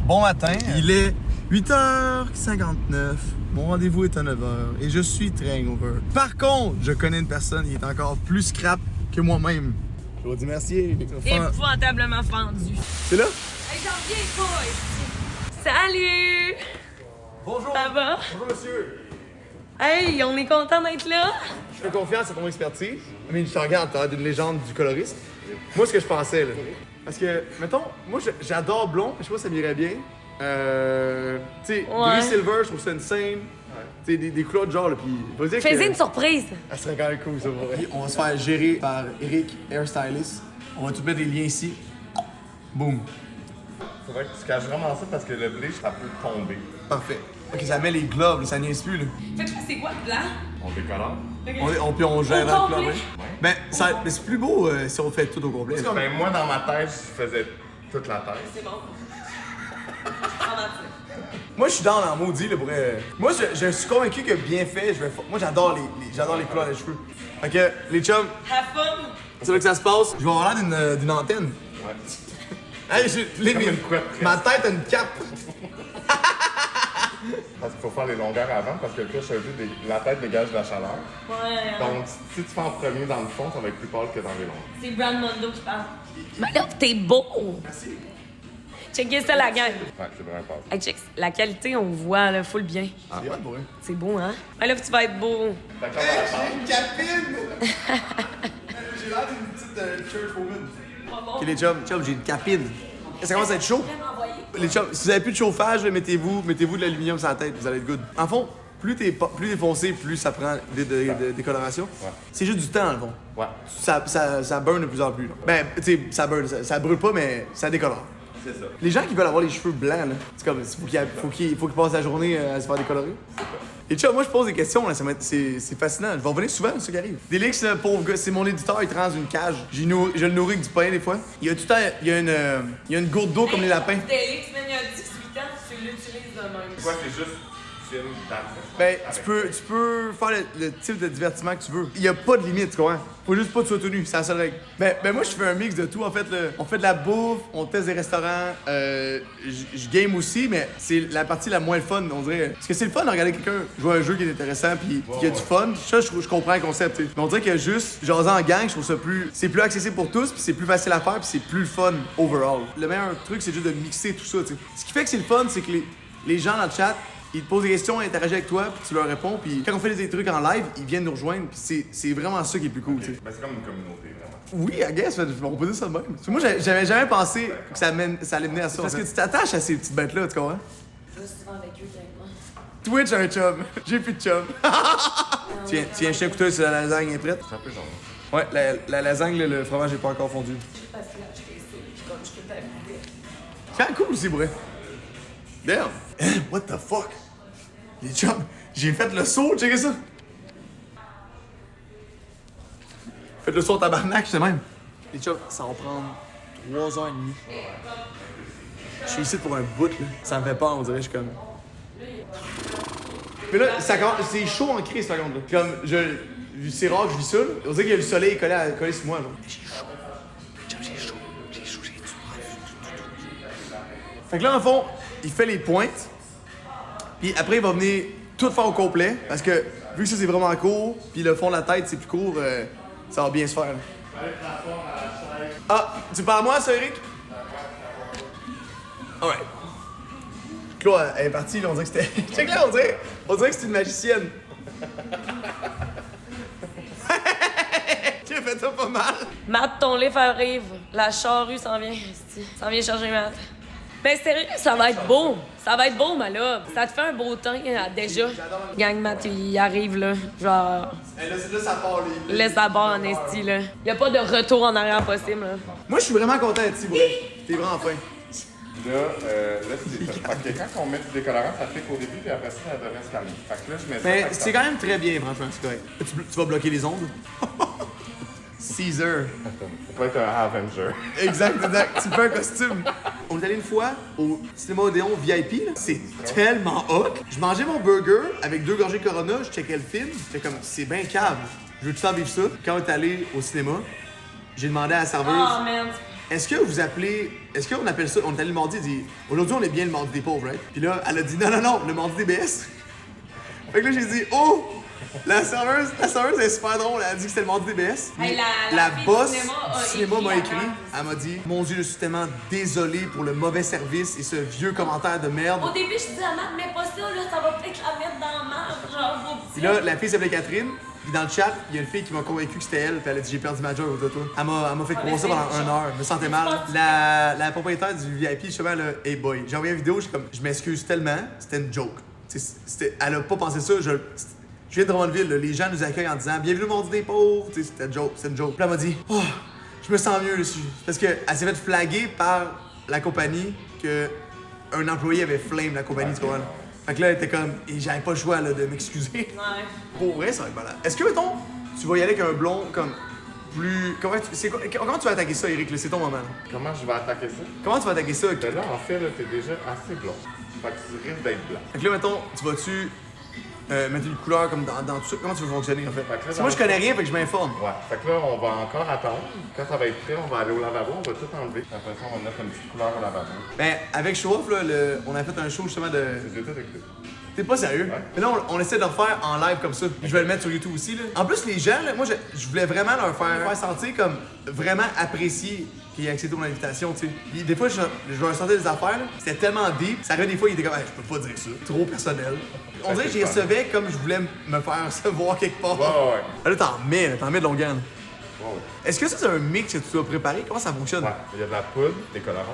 Bon matin. Il est 8h59. Mon rendez-vous est à 9h et je suis très hangover. Par contre, je connais une personne qui est encore plus scrap que moi-même. Je vous dis merci. Épouvantablement fendu. C'est là? Hey, j'en reviens pas ici. Salut! Bonjour. Ça va? Bonjour, monsieur. Hey, on est content d'être là. Je fais confiance à ton expertise. Mais je te regarde, t'as l'air d'une légende du coloriste. Moi, ce que je pensais, là. Parce que, mettons, moi, j'adore blond, je sais pas si ça m'irait bien. Tu sais, gris silver, je trouve ça insane. Tu sais, des couleurs de genre, là, pis... Faisais une surprise. Ça serait quand même cool, ça, pour vrai. On va se faire gérer par Eric, hairstylist. On va tout mettre des liens ici. Boum. Faudrait que tu caches vraiment ça parce que le bleach, ça peut tomber. Parfait. Ok, ça met les gloves, là, ça niaise plus, là. Fait que là, c'est quoi le plan? On décolore. Puis on gère Au avec complet? là, Ben, mais c'est plus beau si on fait tout au complet. Ben, moi, dans ma tête, je faisais toute la tête. C'est bon. Moi, je suis dans la maudit, là, pour vrai. Moi, je suis convaincu que bien fait, moi, j'adore j'adore les couleurs des cheveux. Fait que, les chums, Have fun! c'est là que ça se passe. Je vais avoir l'air d'une antenne. Ouais. Hey, une couette. ma tête a une cape. Parce qu'il faut faire les longueurs avant parce que le chevelu, la tête dégage de la chaleur. Ouais. Donc, si tu fais en premier dans le fond, ça va être plus pâle que dans les longueurs. C'est Brand Mondo qui parle. Mais là, t'es beau! Merci. Checkez ça, la gang. Ouais, c'est vraiment pâle. Hey, check, la qualité, on voit, là, full bien. C'est hot, pour vrai. C'est beau, hein? Mais là, tu vas être beau. Fait qu'on va attendre. J'ai une capine! J'ai l'air d'une petite church woman. Ok, les chums, j'ai une capine. Ça commence à être chaud. Les chums, si vous avez plus de chauffage, là, mettez-vous de l'aluminium sur la tête, vous allez être good. En fond, plus t'es foncé, plus ça prend des décolorations. Ouais. C'est juste du temps, dans le fond. Ouais. Ça burn de plus en plus. Là. Ben, tu sais, ça burn, ça brûle pas, mais ça décolore. C'est ça. Les gens qui veulent avoir les cheveux blancs, là, c'est comme, faut qu'ils passent la journée à se faire décolorer. Et tu vois, moi je pose des questions, là, c'est fascinant. Je vais revenir souvent, c'est ça qui arrive. Délix, pauvre gars, c'est mon éditeur, il transe une cage. Je le nourris avec du pain des fois. Il y a tout le temps, il y a une gourde d'eau comme les lapins. Délix, même il y a 18 ans, tu l'utilises de même. Quoi, c'est juste film dans Ben, tu peux faire le type de divertissement que tu veux. Il y a pas de limite, tu comprends? Faut juste pas que tu sois tenu, c'est la seule règle. Ben moi, je fais un mix de tout. En fait, on fait de la bouffe, on teste des restaurants, je game aussi, mais c'est la partie la moins le fun, on dirait. Parce que c'est le fun de regarder quelqu'un jouer à un jeu qui est intéressant puis qui a du fun. Ça, je comprends le concept, tu sais. Mais on dirait que juste jaser en gang, je trouve ça c'est plus accessible pour tous, puis c'est plus facile à faire, puis c'est plus le fun overall. Le meilleur truc, c'est juste de mixer tout ça, tu sais. Ce qui fait que c'est le fun, c'est que les gens dans le chat, ils te posent des questions, ils interagissent avec toi, puis tu leur réponds, puis quand on fait des trucs en live, ils viennent nous rejoindre, puis c'est vraiment ça qui est plus cool, tu sais. Ben, c'est comme une communauté, vraiment. Oui, I guess, on peut dire ça de même. Parce que moi, j'avais jamais pensé que ça allait mener à ça. Parce que tu t'attaches à ces petites bêtes-là, tu comprends? Je vais souvent avec eux, moi. Twitch a un chum. J'ai plus de chum. Tiens, je t'ai écouté si la lasagne est prête. C'est un peu genre. Ouais, la lasagne, le fromage n'est pas encore fondu. Parce que là, je fais ça, puis comme je peux t'arriver. C'est quand même cool aussi, vrai. Damn. What the fuck? Les chums, j'ai fait le saut, checkez ça. Faites le saut en tabarnak, c'est même. Les chums, ça va prendre 3h30. Je suis ici pour un bout, là. Ça me fait peur, on dirait, je suis comme... Mais là, c'est chaud en crise, par contre. Là. Comme, c'est rare que je vis ça, là. On dirait qu'il y a le soleil collé sur moi, genre. J'ai chaud. J'ai chaud, j'ai du Fait que là, en fond, il fait les pointes. Puis après, il va venir tout faire au complet. Parce que, vu que ça, c'est vraiment court, puis le fond de la tête, c'est plus court, ça va bien se faire. Là. Ah, tu parles à moi, ça, Eric? Alright. Claude, elle est partie, là, on dirait que c'était... Check là, on dirait que c'est une magicienne. Tu as fait ça pas mal. Matt, ton livre arrive. La charrue s'en vient. S'en vient chercher Matt. Ben sérieux, ça va être beau. Ça va être beau, ma love. Ça te fait un beau temps, déjà. Gang Matt, il arrive, là. Genre... Là, ça part, les... Laisse la barre en esti, là. Y a pas de retour en arrière possible, là. Moi, je suis vraiment content d'être ici, vrai. T'es vraiment fin. Là, c'est ça. Fait que quand on met du décolorant, ça pique au début, puis après ça, ça devrait se calmer. Fait que là, je mets ça. Mais c'est quand même très bien, franchement, c'est correct. Tu vas bloquer les ondes? Caesar. Ça peut être un Avenger. Exact. Tu fais un costume. On est allé une fois au cinéma Odéon VIP, là. C'est tellement hot. Je mangeais mon burger avec 2 gorgées Corona, je checkais le film. J'étais comme, c'est bien cave. Je veux tout le temps vivre ça. Quand on est allé au cinéma, j'ai demandé à la serveuse. Oh, man. est-ce que vous appelez. Est-ce qu'on appelle ça. On est allé le mardi, il dit aujourd'hui on est bien le mardi des pauvres, right? Puis là, elle a dit non, le mardi des BS. Fait que là, j'ai dit oh! La serveuse est super drôle, elle a dit que c'était le mardi des BS. Hey, La fille boss du du cinéma m'a écrit, avant. elle m'a dit mon Dieu, je suis tellement désolé pour le mauvais service et ce vieux commentaire de merde. Au début, je disais à Matt, mais pas ça, là, ça va peut-être la mettre dans la marge, genre, vos petits. Puis là, la fille s'appelait Catherine. Puis dans le chat, il y a une fille qui m'a convaincu que c'était elle, puis elle a dit j'ai perdu ma job de toi. Elle m'a fait croire ça pendant 1 heure, je me sentais mal. La propriétaire du VIP, justement, là, hey boy, j'ai envoyé une vidéo, je m'excuse tellement, c'était une joke. Elle a pas pensé ça, je viens de Drummondville, là, les gens nous accueillent en disant bienvenue au monde des pauvres, c'était une joke, c'est une joke. Puis elle m'a dit oh, je me sens mieux dessus. Parce qu'elle s'est fait flaguer par la compagnie que un employé avait flame la compagnie, tu comprends? Fait que là, elle était comme, et j'avais pas le choix là, de m'excuser. Ouais. Pour vrai, ça va être malade. Est-ce que, mettons, tu vas y aller avec un blond comme plus. Comment tu vas attaquer ça, Eric? C'est ton moment. Là. Comment je vais attaquer ça? Comment tu vas attaquer ça? Ben là, en fait, là, t'es déjà assez blond. Fait que tu risques d'être blanc. Fait que là, mettons, tu vas-tu mettre une couleur comme dans tout ça? Comment tu veux fonctionner, en fait? Fait que là, Parce que moi, je connais rien, fait que je m'informe. Ouais. Fait que là, on va encore attendre. Quand ça va être prêt, on va aller au lavabo, on va tout enlever. Après ça, on va mettre une petite couleur au lavabo. Ben, avec Show Off, là, on a fait un show justement de. J'ai tout écouté. T'es pas sérieux? Ouais. Mais là, on essaie de le refaire en live comme ça. Puis je vais le mettre sur YouTube aussi. Là. En plus, les gens, là, moi, je voulais vraiment leur faire sentir comme vraiment apprécier qu'ils aient accepté mon invitation, tu sais. Puis des fois, je leur sentais des affaires, là. C'était tellement deep. Ça arrivait des fois, ils étaient comme, hey, je peux pas dire ça. Trop personnel. On dirait que j'y recevais comme je voulais me faire recevoir quelque part. Ouais. Là, t'en mets de Longueuil. Ouais. Est-ce que ça, c'est un mix que tu dois préparer? Comment ça fonctionne? Ouais. Il y a de la poudre, des colorants,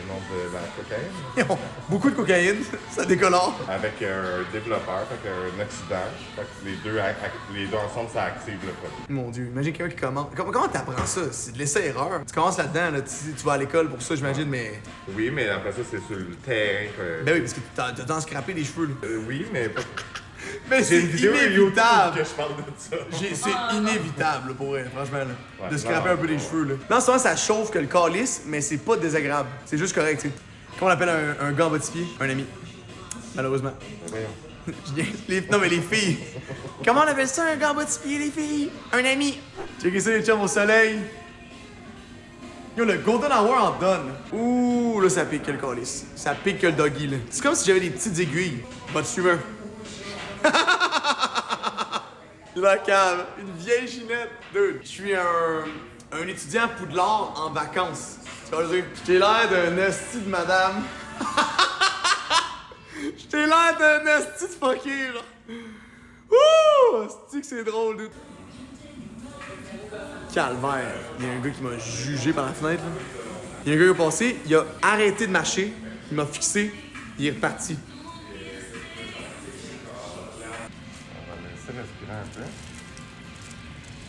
le nom de la cocaïne. Ils ont beaucoup de cocaïne, ça décolore. Avec un développeur, fait un oxydant. Fait que les deux ensemble, ça active le produit. Mon Dieu, imagine quelqu'un qui commence. Comment t'apprends ça? C'est de l'essai-erreur. Tu commences là-dedans, là, tu vas à l'école pour ça, j'imagine, mais. Oui, mais après ça, c'est sur le terrain que. Ben oui, parce que t'as tant scrappé les cheveux, là. Oui, mais pas. Mais c'est J'ai une vidéo YouTube inévitable! que je parle de ça. C'est inévitable, pour vrai, franchement, là. Ouais, de scraper non, un peu les non. cheveux, là. Non, souvent, ça chauffe que le calice, mais c'est pas désagréable. C'est juste correct, tu sais. Comment on appelle un gars en bas de pied? Un ami. Malheureusement. Voyons. Non, mais les filles. Comment on appelle ça, un gars en bas de pied, les filles? Un ami. Checkez ça, les chums au soleil. Yo, le Golden Hour en donne. Ouh, là, ça pique que le calice. Ça pique que le doggy, là. C'est comme si j'avais des petites aiguilles. Pas de suiveur. La cave. Une vieille chinette. Dude, je suis un étudiant à Poudlard en vacances. Tu vas le dire? J'ai l'air d'un esti de madame. J'ai l'air d'un esti de fucké, là. Ouh! Esti que c'est drôle, dude. Calvaire. Il y a un gars qui m'a jugé par la fenêtre, là. Il y a un gars qui est passé, il a arrêté de marcher, il m'a fixé, il est reparti. On va laisser respirer un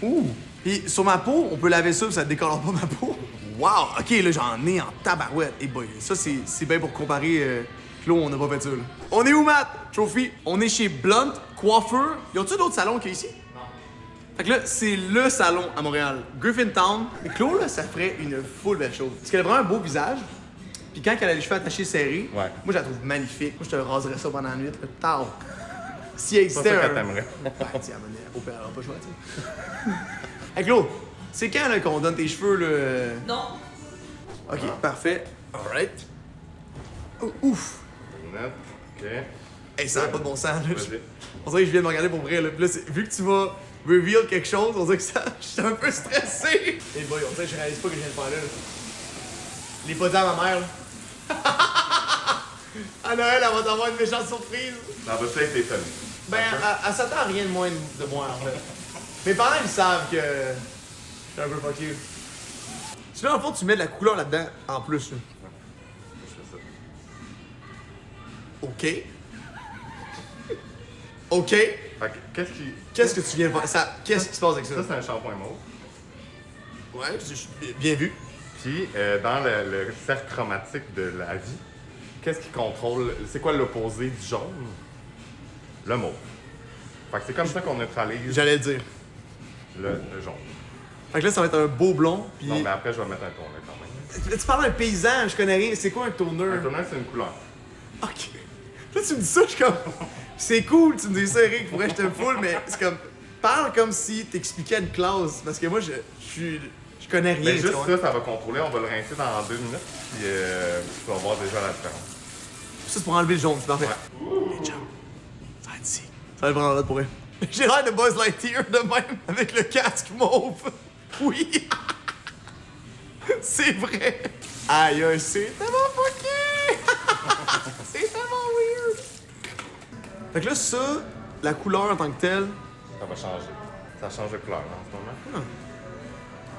peu. Ouh! Pis sur ma peau, on peut laver ça, ça décolore pas ma peau. Wow! Ok, là, j'en ai en tabarouette. Et boy, ça, c'est bien pour comparer. Claude, on n'a pas fait ça, là. On est où, Matt? Trophy. On est chez Blunt, coiffeur. Y a-tu d'autres salons qu'il y a ici? Non. Fait que là, c'est le salon à Montréal. Griffintown. Et Claude, là, ça ferait une full belle chose. Parce qu'elle a vraiment un beau visage. Puis quand elle a les cheveux attachés serrés, Ouais. moi, je la trouve magnifique. Moi, je te raserais ça pendant la nuit, là. Tao. S'il existait C'est pas ça un... qu'elle t'aimerait. Ouais, tiens, au père, elle aura pas le choix, tu sais. Hey, Claude, c'est quand, là, qu'on donne tes cheveux, là? Non. Ok, parfait. Alright. Oh, ouf. Net. OK. Hey, ça n'a pas de bon sens, là. Vas-y. On dirait que je viens de me regarder pour vrai, là. Puis là, vu que tu vas reveal quelque chose, on dirait que ça... Je suis un peu stressé. Hey boy, on dirait que je réalise pas que je viens de faire là. Les pas dit à ma mère, là. À Noël, elle va t'avoir une méchante surprise. Ça va ça être étonné. Ben, elle s'attend à rien de moins de moi, en fait. Mes parents, ils savent que... Je suis un peu fucké. Tu vois, en fond, tu mets de la couleur là-dedans, en plus, là. Je fais ça. OK. OK. Fait que, Qu'est-ce que tu viens de faire? Qu'est-ce qui se passe avec ça? Ça, c'est un shampoing mauve. Ouais, bien vu. Puis, dans le cercle chromatique de la vie, qu'est-ce qui contrôle... C'est quoi l'opposé du jaune? Le mauve. Fait que c'est comme ça qu'on neutralise J'allais le dire. le jaune. Fait que là, ça va être un beau blond, puis... Non, mais après, je vais mettre un tourneur quand même. Tu parles d'un paysan, je connais rien. C'est quoi un Un tourneur? tourneur, c'est une couleur. OK. Là, tu me dis ça, je suis comme... C'est cool, tu me dis ça, Eric, pourrais je te full, mais c'est comme... Parle comme si t'expliquais une classe, parce que moi, je suis connais rien. Mais tu juste vois. ça va contrôler. On va le rincer dans 2 minutes. Puis tu vas voir déjà la différence. Ça, c'est pour enlever le jaune, c'est parfait. Ouais. Les chums, ça va être ici. Ça va être vraiment hot pour eux. J'ai l'air de Buzz Lightyear de même, avec le casque mauve. Oui! C'est vrai! Aïe, aïe, c'est tellement fucké! C'est tellement weird! Fait que là, ça, la couleur en tant que telle, Ça va changer. Ça change de couleur là, en ce moment.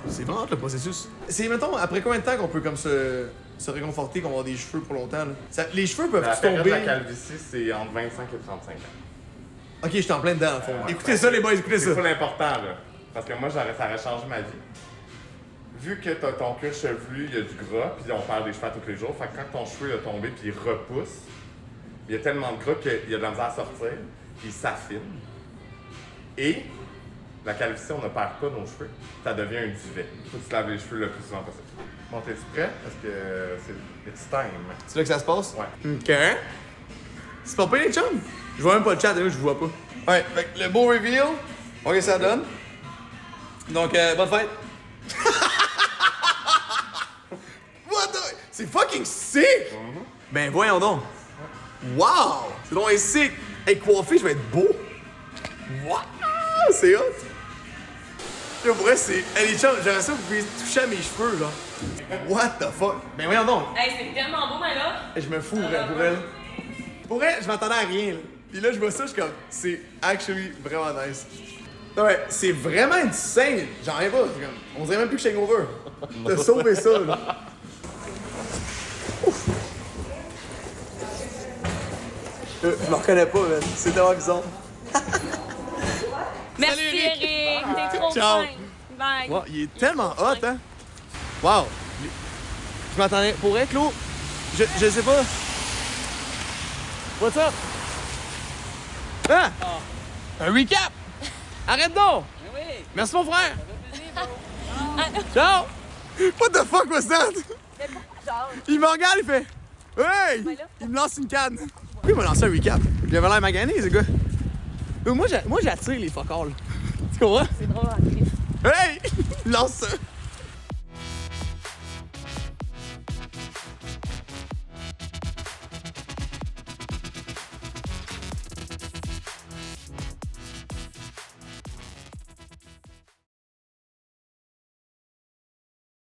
c'est vraiment hot, le processus. C'est, mettons, après combien de temps qu'on peut comme se réconforter qu'on va avoir des cheveux pour longtemps? Là? Les cheveux peuvent La période de tomber. la calvitie, c'est entre 25 et 35 ans. Ok, je suis en plein dedans, en fond. Ouais. Écoutez ça, les boys, écoutez ça. C'est pas l'important, là. Parce que moi, ça aurait changé ma vie. Vu que t'as ton cuir chevelu, il y a du gras, puis on perd des cheveux tous les jours, fait que quand ton cheveu est tombé puis il repousse, il y a tellement de gras qu'il y a de la misère à sortir, puis il s'affine. Et la calvitie, on ne perd pas nos cheveux, ça devient un duvet. Il faut que tu te laves les cheveux le plus souvent possible. Bon, t'es-tu prêt? Parce que c'est it's time. C'est là que ça se passe? Ouais. Ok. C'est pas pire, les chums? Je vois même pas le chat, là, je vois pas. Ouais, fait que le beau reveal, on regarde ça donne. Donc, bonne fête. What the... C'est fucking sick! Ben voyons donc. Wow! C'est donc sick! Hey, coiffé, je vais être beau. Wow! C'est hot! Là, pour vrai, c'est... Hey, les chums, j'aimerais ça que vous puissiez toucher à mes cheveux, là. What the fuck? Ben voyons donc. Hey, c'est tellement beau, mais là. Je me fous pour elle. Pour elle, je m'attendais à rien, là. Puis là, je vois ça, je suis comme, c'est actually vraiment nice. Non, ouais, c'est vraiment insane. J'en reviens pas. C'est comme, on dirait même plus que je suis hangover. T'as sauvé ça, là. Ouf. Je me reconnais pas, man. C'est tellement bizarre. Merci, Salut, Eric. T'es trop Ciao. fin. Bye. Wow, il est tellement hot, hein. Wow. Je m'attendais. Pour être Claude, je sais pas. What's up? Hein? Un recap! Arrête donc! Merci mon frère! Ciao! What the fuck was that? Il me regarde, il fait hey! Il me lance une canne. Pourquoi il m'a lancé un recap? Il avait l'air magané, ce gars. Moi, j'attire les fuck all. Tu comprends? C'est drôle en crise. Hey! Il me lance ça.